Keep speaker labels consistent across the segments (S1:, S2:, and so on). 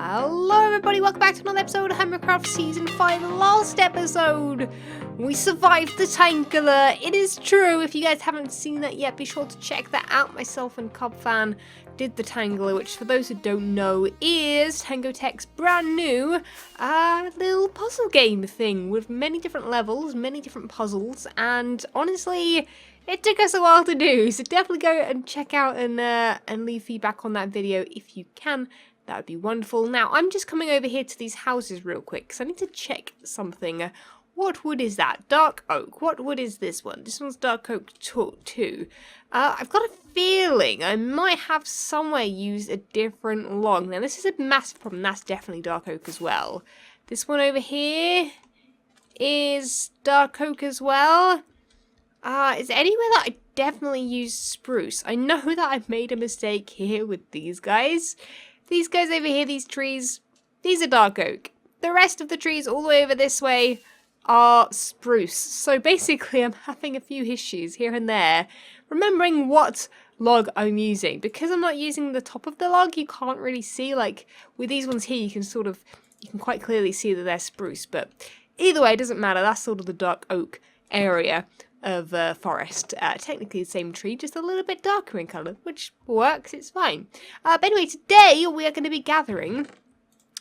S1: Hello everybody, welcome back to another episode of Hermitcraft Season 5. Last episode, we survived the Tankler. It is true, if you guys haven't seen that yet, be sure to check that out. Myself and Cubfan did the Tangler, which for those who don't know is Tango Tech's brand new little puzzle game thing with many different levels, many different puzzles, and honestly, it took us a while to do, so definitely go and check out and leave feedback on that video if you can. That would be wonderful. Now, I'm just coming over here to these houses real quick, because I need to check something. What wood is that? Dark oak. What wood is this one? This one's dark oak too. I've got a feeling I might have somewhere used a different log. Now, this is a massive problem. That's definitely dark oak as well. This one over here is dark oak as well. Is there anywhere that I definitely used spruce? I know that I've made a mistake here with these guys. These guys over here, these trees, these are dark oak. The rest of the trees all the way over this way are spruce. So basically I'm having a few issues here and there remembering what log I'm using. Because I'm not using the top of the log, you can't really see. Like with these ones here, you can quite clearly see that they're spruce. But either way, it doesn't matter. That's sort of the dark oak area of forest. Technically the same tree, just a little bit darker in colour, which works, it's fine. But anyway, today we are going to be gathering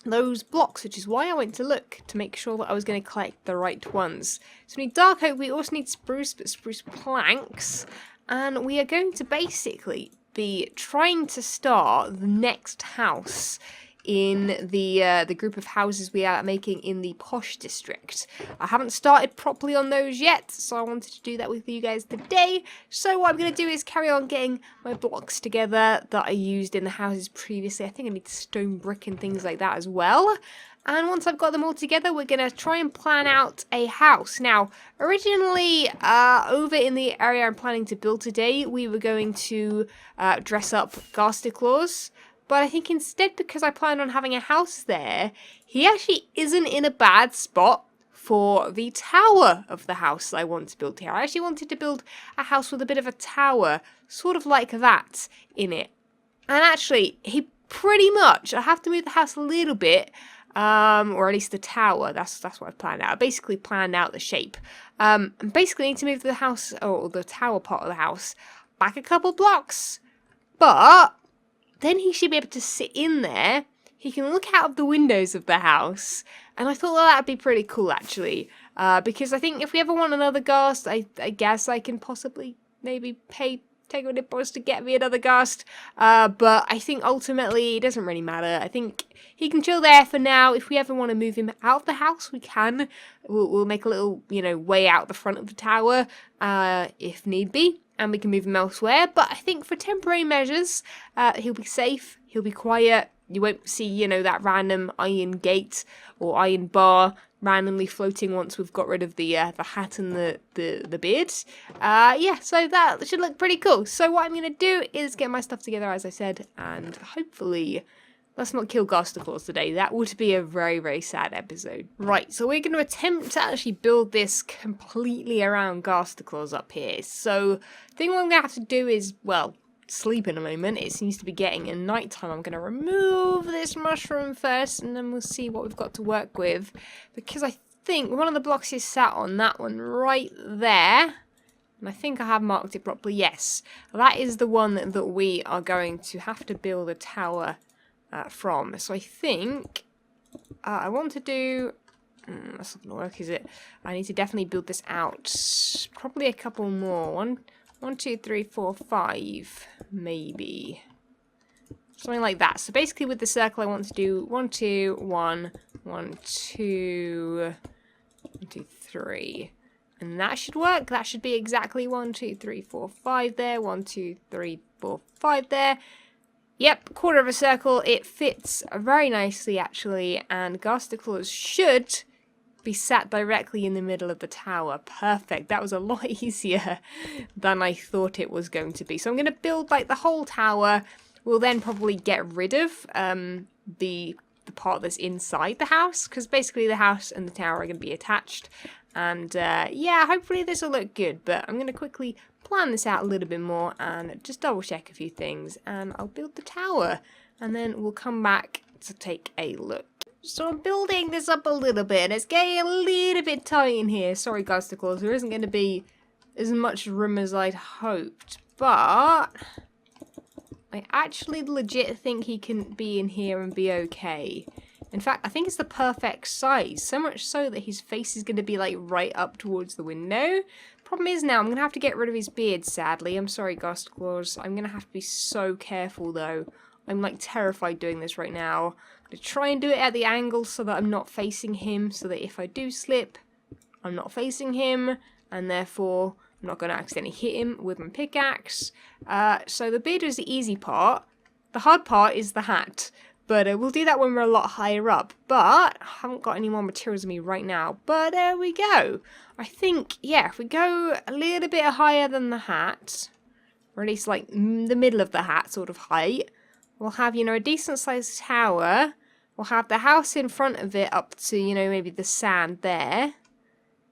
S1: those blocks, which is why I went to look to make sure that I was going to collect the right ones. So we need dark oak, we also need spruce, but spruce planks, and we are going to basically be trying to start the next house in the group of houses we are making in the posh district. I haven't started properly on those yet, so I wanted to do that with you guys today. So what I'm going to do is carry on getting my blocks together that I used in the houses previously. I think I need stone brick and things like that as well. And once I've got them all together, we're going to try and plan out a house. Now, originally, over in the area I'm planning to build today, we were going to dress up GHASTACLAUS. But I think instead, because I plan on having a house there, he actually isn't in a bad spot for the tower of the house I want to build here. I actually wanted to build a house with a bit of a tower, sort of like that, in it. And actually, he pretty much, I have to move the house a little bit, or at least the tower, that's what I've planned out. I basically planned out the shape. And basically need to move the house, or the tower part of the house, back a couple blocks. But then he should be able to sit in there. He can look out of the windows of the house. And I thought, well, that would be pretty cool, actually. Because I think if we ever want another Ghast, I guess I can possibly maybe pay Tango Nippos to get me another Ghast. But I think ultimately it doesn't really matter. I think he can chill there for now. If we ever want to move him out of the house, we can. We'll make a little, way out the front of the tower if need be. And we can move him elsewhere, but I think for temporary measures, he'll be safe, he'll be quiet, you won't see, that random iron gate or iron bar randomly floating once we've got rid of the hat and the beard. Yeah, so that should look pretty cool. So what I'm going to do is get my stuff together, as I said, and hopefully let's not kill Ghastaclaus today. That would be a very, very sad episode. Right, so we're going to attempt to actually build this completely around Ghastaclaus up here. So the thing I'm going to have to do is, well, sleep in a moment. It seems to be getting in nighttime. I'm going to remove this mushroom first, and then we'll see what we've got to work with. Because I think one of the blocks is sat on that one right there. And I think I have marked it properly. Yes, that is the one that we are going to have to build a tower from. So I think I want to do, that's not going to work, is it? I need to definitely build this out. Probably a couple more. One, 2, 3, 4, 5, maybe. Something like that. So basically with the circle I want to do 1, 2, 1, 1, 2, 1, 2, 3. And that should work. That should be exactly 1, 2, 3, 4, 5 there. 1, 2, 3, 4, 5 there. Yep, quarter of a circle. It fits very nicely, actually, and Ghastaclaus should be sat directly in the middle of the tower. Perfect. That was a lot easier than I thought it was going to be. So I'm going to build, like, the whole tower. We'll then probably get rid of the part that's inside the house, because basically the house and the tower are going to be attached. And, yeah, hopefully this will look good, but I'm going to quickly plan this out a little bit more and just double check a few things, and I'll build the tower, and then we'll come back let's take a look. So I'm building this up a little bit, and it's getting a little bit tight in here. Sorry, Ghasaclaus, there isn't going to be as much room as I'd hoped, but I actually legit think he can be in here and be okay. In fact, I think it's the perfect size, so much so that his face is going to be like right up towards the window. Problem is now I'm going to have to get rid of his beard, sadly. I'm sorry, Ghasaclaus. I'm going to have to be so careful, though. I'm like terrified doing this right now. I'm going to try and do it at the angle so that I'm not facing him, so that if I do slip, I'm not facing him, and therefore I'm not going to accidentally hit him with my pickaxe. So the beard is the easy part. The hard part is the hat. But we'll do that when we're a lot higher up. But I haven't got any more materials in me right now. But there we go. I think, yeah, if we go a little bit higher than the hat, or at least like the middle of the hat sort of height, we'll have, you know, a decent sized tower. We'll have the house in front of it up to, you know, maybe the sand there.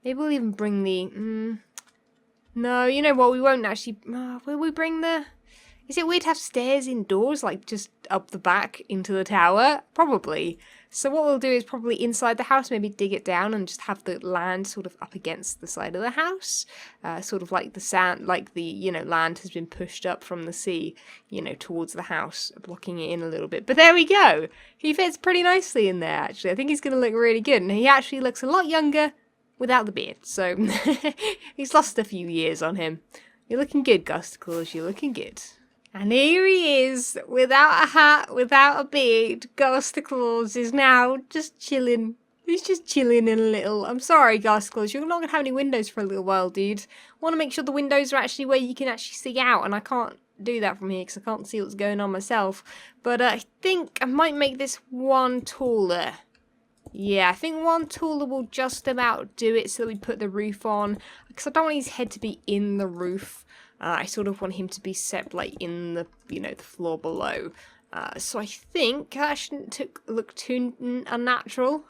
S1: Maybe we'll even bring the... No, you know what, we won't actually... will we bring the... Is it weird to have stairs indoors, like just up the back into the tower? Probably. So what we'll do is probably inside the house, maybe dig it down and just have the land sort of up against the side of the house. Sort of like the sand, like the, you know, land has been pushed up from the sea, you know, towards the house, blocking it in a little bit. But there we go! He fits pretty nicely in there, actually. I think he's going to look really good. And he actually looks a lot younger without the beard. So he's lost a few years on him. You're looking good, Ghasaclaus. You're looking good. And here he is, without a hat, without a beard. Ghasaclaus is now just chilling. He's just chilling in a little... I'm sorry, Ghasaclaus, you're not going to have any windows for a little while, dude. I want to make sure the windows are actually where you can actually see out, and I can't do that from here because I can't see what's going on myself. But I think I might make this one taller. Yeah, I think one taller will just about do it so that we put the roof on. Because I don't want his head to be in the roof. I sort of want him to be set like in the, you know, the floor below. So I think that shouldn't look too unnatural.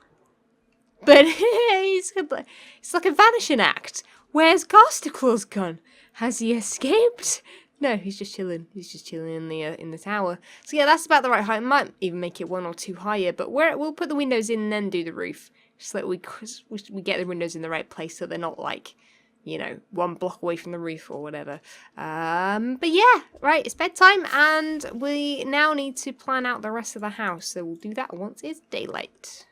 S1: But it's like a vanishing act. Where's Ghastaclaus gone? Has he escaped? No, he's just chilling. He's just chilling in the tower. So yeah, that's about the right height. Might even make it 1 or 2 higher. But we'll put the windows in and then do the roof, just so that we get the windows in the right place, so they're not like, you know, 1 block away from the roof or whatever. But yeah, right, it's bedtime, and we now need to plan out the rest of the house. So we'll do that once it's daylight.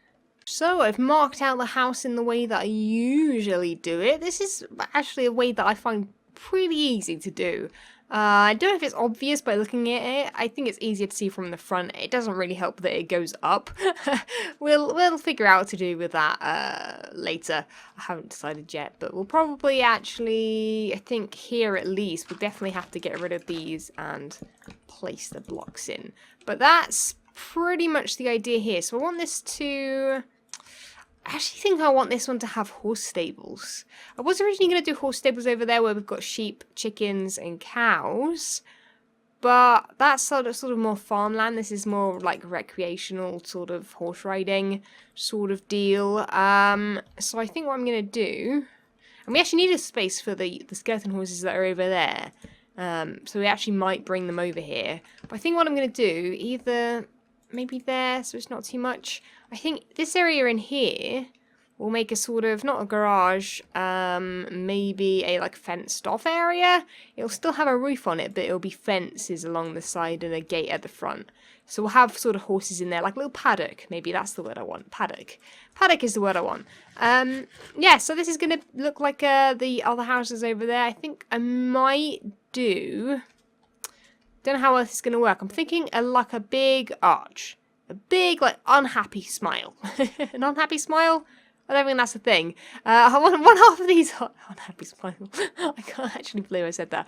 S1: So I've marked out the house in the way that I usually do it. This is actually a way that I find pretty easy to do. I don't know if it's obvious by looking at it. I think it's easier to see from the front. It doesn't really help that it goes up. We'll figure out what to do with that later. I haven't decided yet, but we'll probably actually, I think here at least, we'll definitely have to get rid of these and place the blocks in. But that's pretty much the idea here. So I want this to... I actually think I want this one to have horse stables. I was originally going to do horse stables over there where we've got sheep, chickens, and cows. But that's sort of more farmland. This is more like recreational sort of horse riding sort of deal. So I think what I'm going to do... And we actually need a space for the skeleton horses that are over there. So we actually might bring them over here. But I think what I'm going to do, either... maybe there, so it's not too much. I think this area in here will make a sort of, not a garage, maybe a like fenced off area. It'll still have a roof on it, but it'll be fences along the side and a gate at the front. So we'll have sort of horses in there, like a little paddock. Maybe that's the word I want, paddock. Paddock is the word I want. Yeah, so this is going to look like the other houses over there. I think I might do... Don't know how else it's going to work. I'm thinking like a big arch. A big, like, unhappy smile. An unhappy smile? I don't think that's a thing. I want one half of these... unhappy smile. I can't actually believe I said that.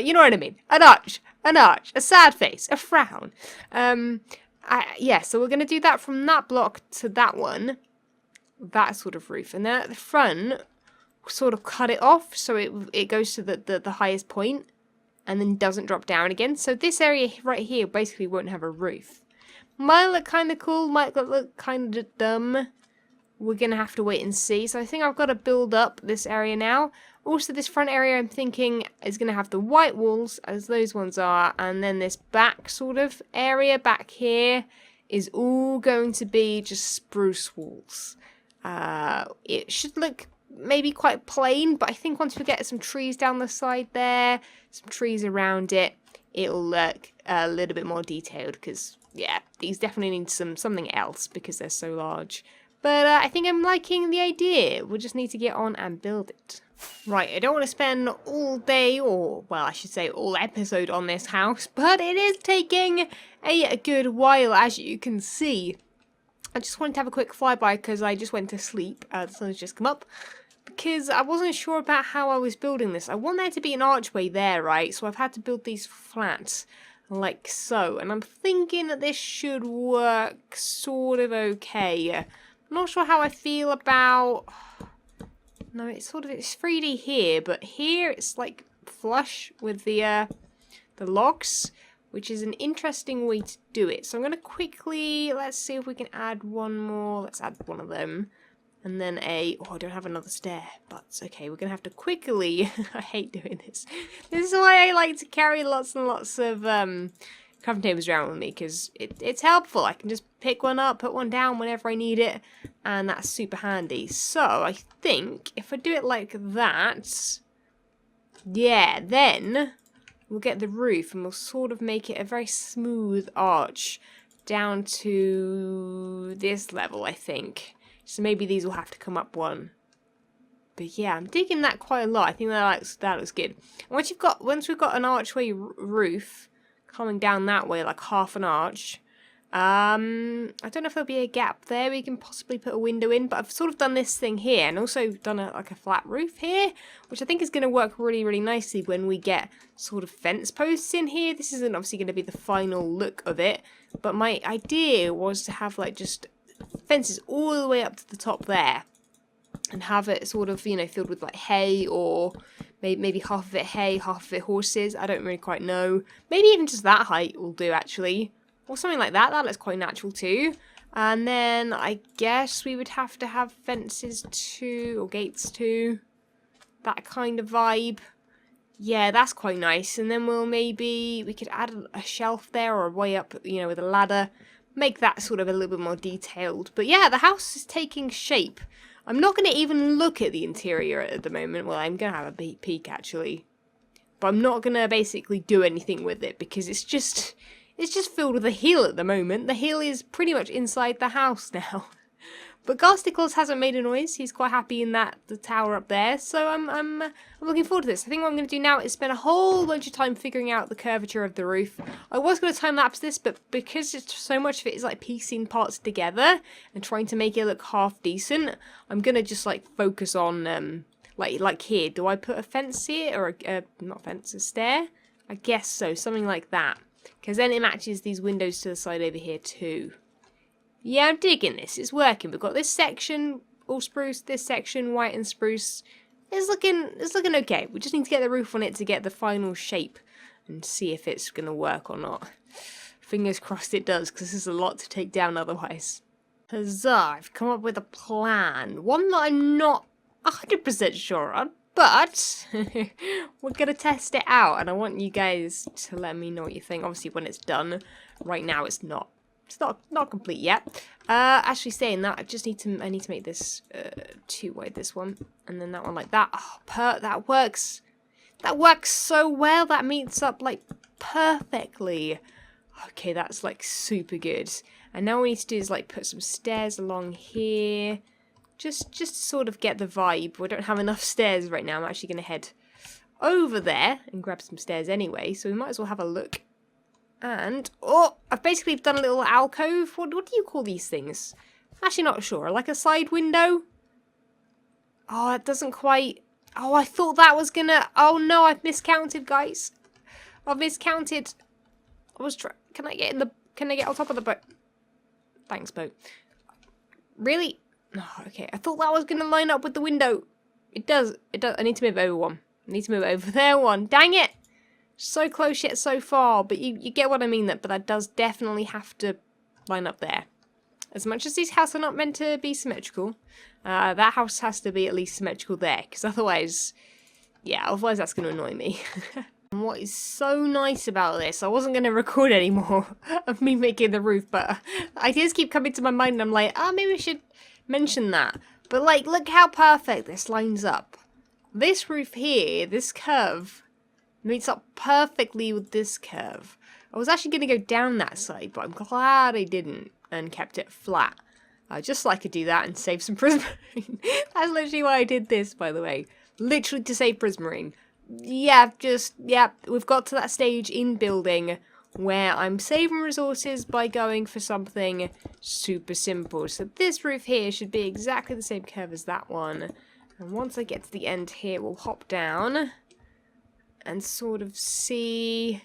S1: You know what I mean. An arch. An arch. A sad face. A frown. Yeah, so we're going to do that from that block to that one. That sort of roof. And then at the front, sort of cut it off so it goes to the highest point. And then doesn't drop down again. So this area right here basically won't have a roof. Might look kind of cool, might look kind of dumb. We're going to have to wait and see. So I think I've got to build up this area now. Also, this front area I'm thinking is going to have the white walls, as those ones are. And then this back sort of area back here is all going to be just spruce walls. It should look maybe quite plain, but I think once we get some trees down the side there, some trees around it, it'll look a little bit more detailed, because, yeah, these definitely need something else because they're so large. But I think I'm liking the idea. We'll just need to get on and build it. Right, I don't want to spend all day, or, well, I should say all episode on this house, but it is taking a good while, as you can see. I just wanted to have a quick flyby because I just went to sleep. The sun's just come up. Because I wasn't sure about how I was building this. I want there to be an archway there, right? So I've had to build these flats like so. And I'm thinking that this should work sort of okay. I'm not sure how I feel about... No, it's 3D here, but here it's like flush with the logs, which is an interesting way to do it. So I'm going to quickly, let's see if we can add one more. Let's add one of them. And then oh, I don't have another stair, but okay, we're going to have to quickly, I hate doing this. This is why I like to carry lots and lots of crafting tables around with me, because it's helpful. I can just pick one up, put one down whenever I need it, and that's super handy. So I think if I do it like that, yeah, then we'll get the roof and we'll sort of make it a very smooth arch down to this level, I think. So maybe these will have to come up one. But yeah, I'm digging that quite a lot. I think that looks good. And once we've got an archway roof coming down that way, like half an arch, I don't know if there'll be a gap there we can possibly put a window in, but I've sort of done this thing here and also done like a flat roof here, which I think is going to work really, really nicely when we get sort of fence posts in here. This isn't obviously going to be the final look of it, but my idea was to have like just fences all the way up to the top there and have it sort of, you know, filled with like hay, or maybe half of it hay, half of it horses. I don't really quite know. Maybe even just that height will do, actually. Or something like that. That looks quite natural too. And then I guess we would have to have fences too, or gates too. That kind of vibe. Yeah, that's quite nice. And then we could add a shelf there, or a way up, you know, with a ladder. Make that sort of a little bit more detailed. But yeah, the house is taking shape. I'm not going to even look at the interior at the moment. Well, I'm going to have a peek, actually. But I'm not going to basically do anything with it, because it's just filled with a hill at the moment. The hill is pretty much inside the house now. But Ghastaclaus hasn't made a noise. He's quite happy in the tower up there. So I'm looking forward to this. I think what I'm going to do now is spend a whole bunch of time figuring out the curvature of the roof. I was going to time lapse this, but because it's so much of it is like piecing parts together and trying to make it look half decent, I'm going to just like focus on like here. Do I put a fence here, or not fence, a stair? I guess so, something like that. Because then it matches these windows to the side over here too. Yeah, I'm digging this. It's working. We've got this section all spruce, this section white and spruce. It's looking okay. We just need to get the roof on it to get the final shape and see if it's going to work or not. Fingers crossed it does, because this is a lot to take down otherwise. Huzzah, I've come up with a plan. One that I'm not 100% sure on, but we're going to test it out, and I want you guys to let me know what you think. Obviously, when it's done. Right now, it's not complete yet. Actually, saying that, I need to make this too wide, this one, and then that one like that. Oh, that works. That works so well. That meets up like perfectly. Okay, that's like super good. And now what we need to do is like put some stairs along here. Just to sort of get the vibe. We don't have enough stairs right now. I'm actually going to head over there and grab some stairs anyway. So we might as well have a look. And, oh, I've basically done a little alcove. What do you call these things? I'm actually not sure. Like a side window? Oh, it doesn't quite... Oh, I thought that was gonna... Oh, no, I've miscounted, guys. I've miscounted. Can I get on top of the boat? Thanks, boat. Really? Oh, okay. I thought that was gonna line up with the window. It does. I need to move over one. I need to move over there one. Dang it! So close yet so far, but you get what I mean, but that does definitely have to line up there. As much as these houses are not meant to be symmetrical, that house has to be at least symmetrical there, because otherwise that's going to annoy me. And what is so nice about this, I wasn't going to record anymore of me making the roof, but ideas keep coming to my mind and I'm like, oh, maybe we should mention that. But like, look how perfect this lines up. This roof here, this curve, meets up perfectly with this curve. I was actually going to go down that side, but I'm glad I didn't and kept it flat. Just so I could do that and save some prismarine. That's literally why I did this, by the way. Literally to save prismarine. Yeah, we've got to that stage in building where I'm saving resources by going for something super simple. So this roof here should be exactly the same curve as that one. And once I get to the end here, we'll hop down and sort of see...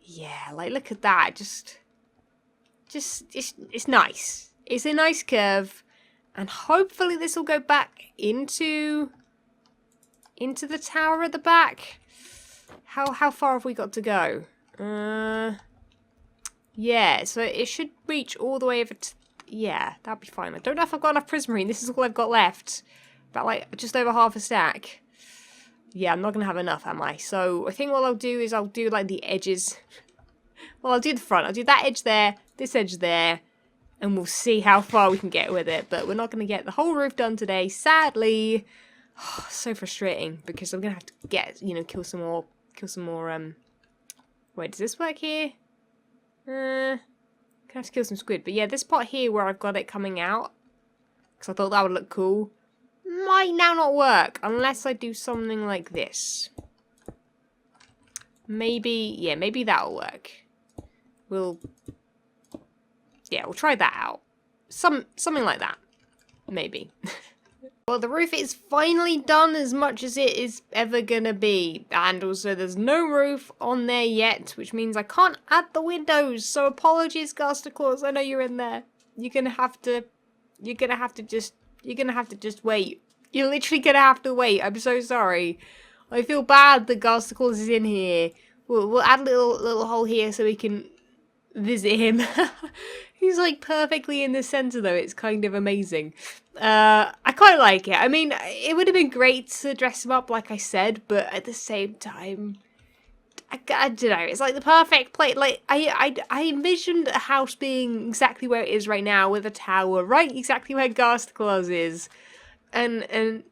S1: Yeah, like look at that. It's nice. It's a nice curve. And hopefully this will go back into the tower at the back. How far have we got to go? Yeah, so it should reach all the way over to... Yeah, that'll be fine. I don't know if I've got enough prismarine. This is all I've got left. About like just over half a stack. Yeah, I'm not going to have enough, am I? So I think what I'll do is I'll do like the edges. Well, I'll do the front. I'll do that edge there, this edge there, and we'll see how far we can get with it. But we're not going to get the whole roof done today, sadly. Oh, so frustrating because I'm going to have to get, kill some more, wait, does this work here? Gonna have to kill some squid. But yeah, this part here where I've got it coming out, because I thought that would look cool, might now not work unless I do something like this. Maybe that'll work. We'll try that out. Something like that. Maybe. Well, the roof is finally done as much as it is ever gonna be. And also there's no roof on there yet, which means I can't add the windows. So apologies, Ghasaclaus, I know you're in there. You're gonna have to just wait. You're literally gonna have to wait. I'm so sorry. I feel bad that Ghasaclaus is in here. We'll add a little hole here so we can visit him. He's like perfectly in the center though. It's kind of amazing. I quite like it. I mean, it would have been great to dress him up like I said, but at the same time, I don't know. It's like the perfect place. Like I envisioned a house being exactly where it is right now with a tower, right exactly where Ghasaclaus is. And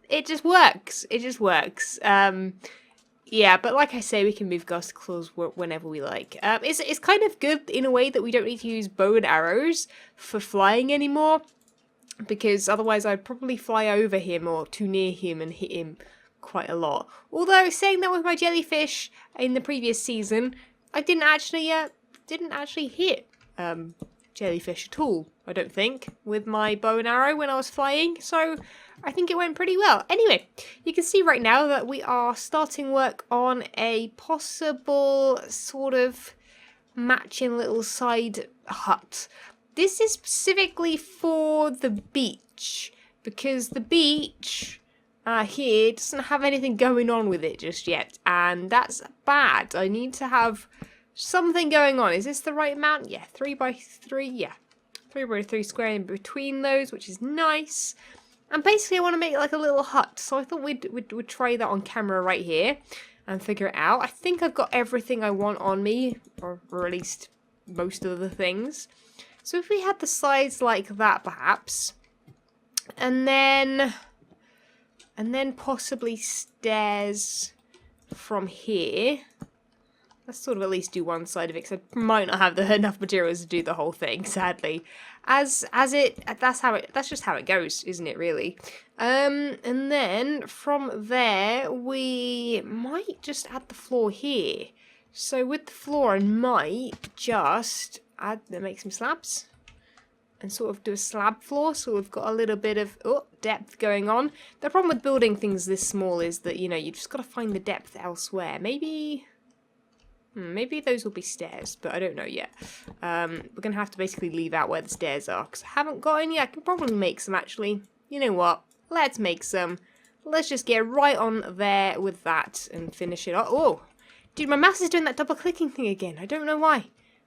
S1: it just works. It just works. Yeah, but like I say, we can move Ghasaclaus whenever we like. It's kind of good in a way that we don't need to use bow and arrows for flying anymore, because otherwise I'd probably fly over him or too near him and hit him quite a lot. Although saying that with my jellyfish in the previous season, I didn't actually hit jellyfish at all, I don't think, with my bow and arrow when I was flying, so I think it went pretty well. Anyway, you can see right now that we are starting work on a possible sort of matching little side hut. This is specifically for the beach, because the beach here doesn't have anything going on with it just yet, and that's bad. I need to have something going on. Is this the right amount? Yeah, 3 by 3, yeah. 3 by 3 square in between those, which is nice. And basically I want to make like a little hut, so I thought we'd try that on camera right here and figure it out. I think I've got everything I want on me, or at least most of the things. So if we had the sides like that perhaps, and then possibly stairs from here. Let's sort of at least do one side of it, because I might not have enough materials to do the whole thing, sadly. That's just how it goes, isn't it, really? And then from there, we might just add the floor here. So with the floor, I might just make some slabs and sort of do a slab floor, so we've got a little bit of depth going on. The problem with building things this small is that, you've just got to find the depth elsewhere. Maybe those will be stairs, but I don't know yet. We're going to have to basically leave out where the stairs are, because I haven't got any. I can probably make some, actually. You know what? Let's make some. Let's just get right on there with that and finish it off. Oh, dude, my mouse is doing that double clicking thing again. I don't know why.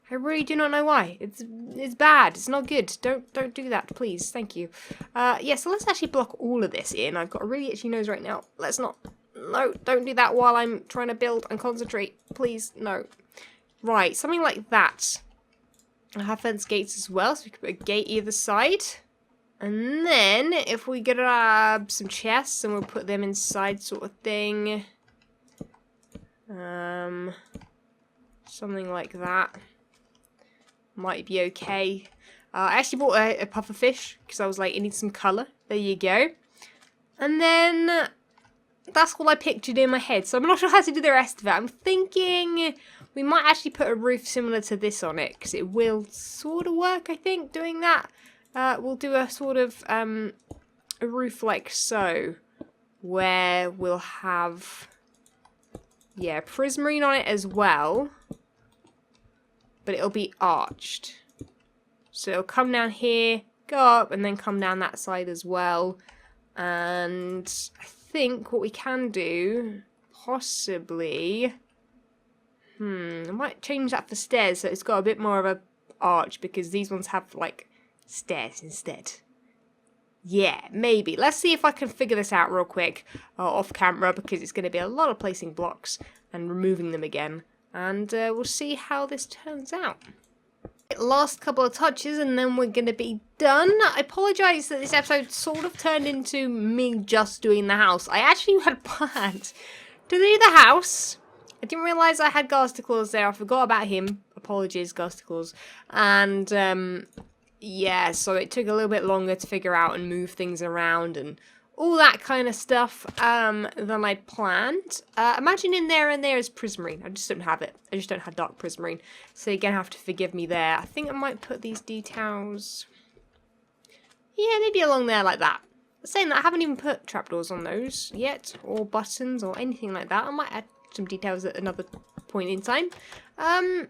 S1: I really do not know why. It's bad. It's not good. Don't do that, please. Thank you. Yeah, so let's actually block all of this in. I've got a really itchy nose right now. Let's not No, don't do that while I'm trying to build and concentrate. Please, no. Right, something like that. I have fence gates as well, so we can put a gate either side. And then, if we grab some chests and we'll put them inside sort of thing. Something like that. Might be okay. I actually bought a puffer fish, because I was like, it needs some colour. There you go. And then, that's all I pictured in my head, so I'm not sure how to do the rest of it. I'm thinking we might actually put a roof similar to this on it, because it will sort of work, I think, doing that. We'll do a sort of a roof like so, where we'll have, yeah, prismarine on it as well, but it'll be arched. So it'll come down here, go up, and then come down that side as well. And I think what we can do, possibly, I might change that for stairs so it's got a bit more of a arch, because these ones have like stairs instead. Yeah, maybe. Let's see if I can figure this out real quick off camera, because it's going to be a lot of placing blocks and removing them again. And we'll see how this turns out. Last couple of touches and then we're going to be done. I apologise that this episode sort of turned into me just doing the house. I actually had planned to do the house. I didn't realise I had GHASTACLAUS there. I forgot about him. Apologies, GHASTACLAUS. And yeah, so it took a little bit longer to figure out and move things around and all that kind of stuff than I'd planned. Imagine in there and there is prismarine. I just don't have it. I just don't have dark prismarine. So you're going to have to forgive me there. I think I might put these details, yeah, maybe along there like that. Saying that, I haven't even put trapdoors on those yet, or buttons, or anything like that. I might add some details at another point in time. But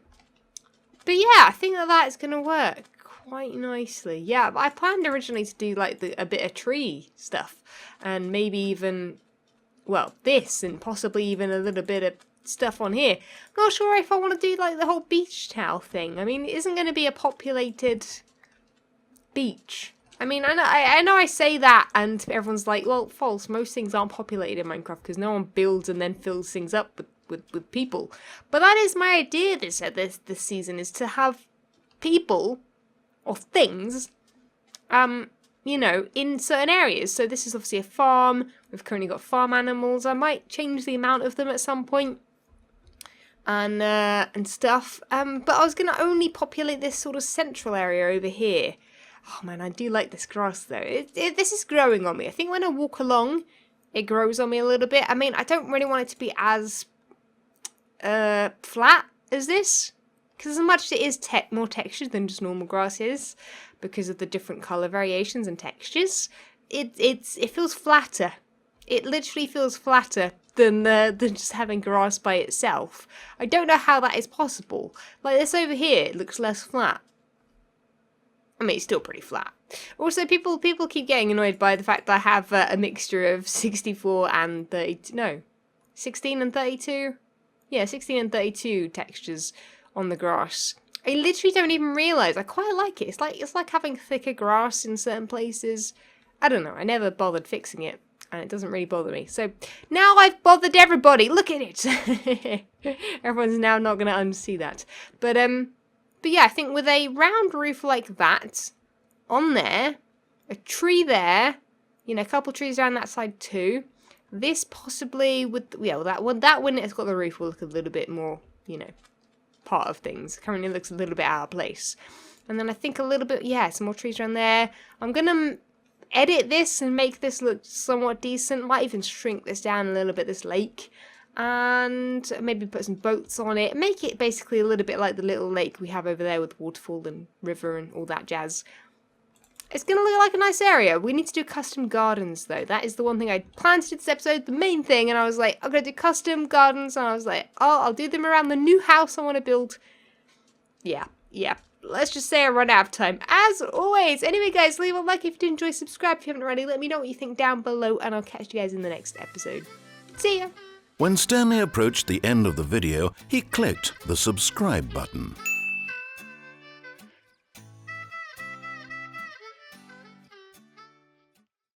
S1: yeah, I think that is going to work quite nicely. Yeah, I planned originally to do like a bit of tree stuff, and maybe even, well, this, and possibly even a little bit of stuff on here. Not sure if I want to do like the whole beach towel thing. I mean, it isn't going to be a populated beach. I mean, I know I say that and everyone's like, well, false, most things aren't populated in Minecraft because no one builds and then fills things up with people. But that is my idea this season, is to have people or things, you know, in certain areas. So this is obviously a farm. We've currently got farm animals. I might change the amount of them at some point, and stuff. But I was going to only populate this sort of central area over here. Oh man, I do like this grass though. This is growing on me. I think when I walk along, it grows on me a little bit. I mean, I don't really want it to be as flat as this, because as much as it is more textured than just normal grass is, because of the different colour variations and textures, it feels flatter. It literally feels flatter than just having grass by itself. I don't know how that is possible. Like this over here, it looks less flat. I mean, it's still pretty flat. Also, people keep getting annoyed by the fact that I have a mixture of 64 and 32. No, 16 and 32. Yeah, 16 and 32 textures on the grass. I literally don't even realise. I quite like it. It's like having thicker grass in certain places. I don't know. I never bothered fixing it, and it doesn't really bother me. So now I've bothered everybody. Look at it. Everyone's now not going to unsee that. But yeah, I think with a round roof like that on there, a tree there, you know, a couple trees down that side too. This possibly with, yeah, that one it's got the roof will look a little bit more, you know, part of things. Currently looks a little bit out of place. And then I think a little bit, yeah, some more trees around there. I'm gonna edit this and make this look somewhat decent. Might even shrink this down a little bit, this lake. And maybe put some boats on it. Make it basically a little bit like the little lake we have over there with waterfall and river and all that jazz. It's going to look like a nice area. We need to do custom gardens though. That is the one thing I planned to do this episode, the main thing. And I was like, I'm going to do custom gardens. And I was like, oh, I'll do them around the new house I want to build. Yeah. Let's just say I run out of time. As always. Anyway, guys, leave a like if you did enjoy. Subscribe if you haven't already. Let me know what you think down below. And I'll catch you guys in the next episode. See ya.
S2: When Stanley approached the end of the video, he clicked the subscribe button.